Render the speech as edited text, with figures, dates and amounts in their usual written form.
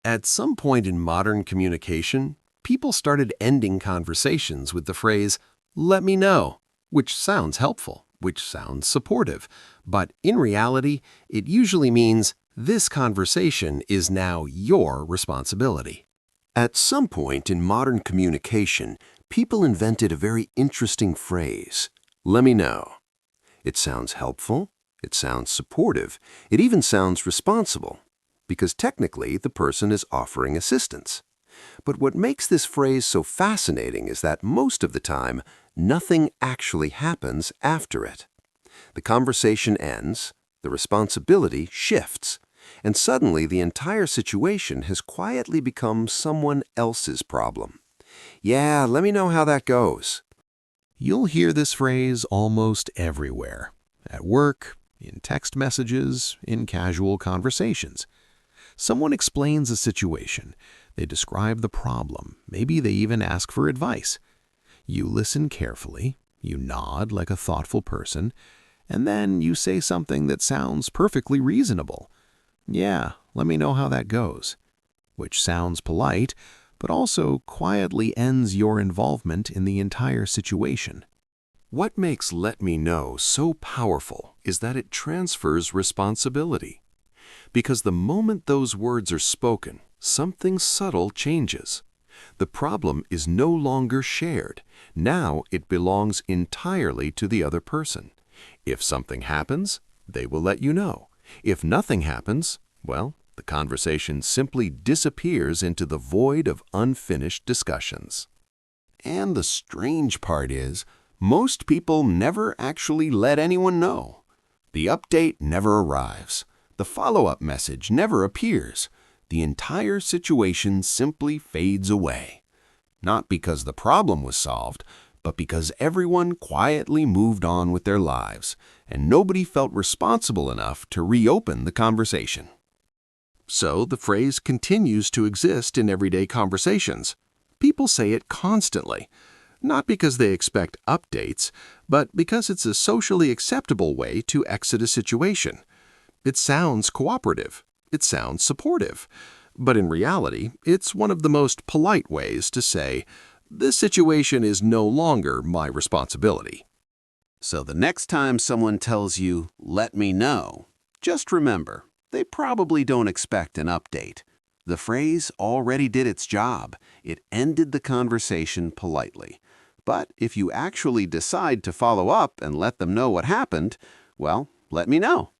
At some point in modern communication, people started ending conversations with the phrase, "let me know," which sounds helpful, which sounds supportive, but in reality, it usually means this conversation is now your responsibility. At some point in modern communication, people invented a very interesting phrase, "let me know." It sounds helpful, it sounds supportive, it even sounds responsible, because technically the person is offering assistance. But what makes this phrase so fascinating is that most of the time, nothing actually happens after it. The conversation ends, the responsibility shifts, and suddenly the entire situation has quietly become someone else's problem. "Yeah, let me know how that goes." You'll hear this phrase almost everywhere. At work, in text messages, in casual conversations. Someone explains a situation. They describe the problem. Maybe they even ask for advice. You listen carefully, you nod like a thoughtful person, and then you say something that sounds perfectly reasonable. "Yeah, let me know how that goes," which sounds polite, but also quietly ends your involvement in the entire situation. What makes "let me know" so powerful is that it transfers responsibility. Because the moment those words are spoken, something subtle changes. The problem is no longer shared. Now it belongs entirely to the other person. If something happens, they will let you know. If nothing happens, well, the conversation simply disappears into the void of unfinished discussions. And the strange part is, most people never actually let anyone know. The update never arrives. The follow-up message never appears. The entire situation simply fades away. Not because the problem was solved, but because everyone quietly moved on with their lives, and nobody felt responsible enough to reopen the conversation. So the phrase continues to exist in everyday conversations. People say it constantly, not because they expect updates, but because it's a socially acceptable way to exit a situation. It sounds cooperative. It sounds supportive. But in reality, it's one of the most polite ways to say, "this situation is no longer my responsibility." So the next time someone tells you, "let me know," just remember, they probably don't expect an update. The phrase already did its job. It ended the conversation politely. But if you actually decide to follow up and let them know what happened, well, let me know.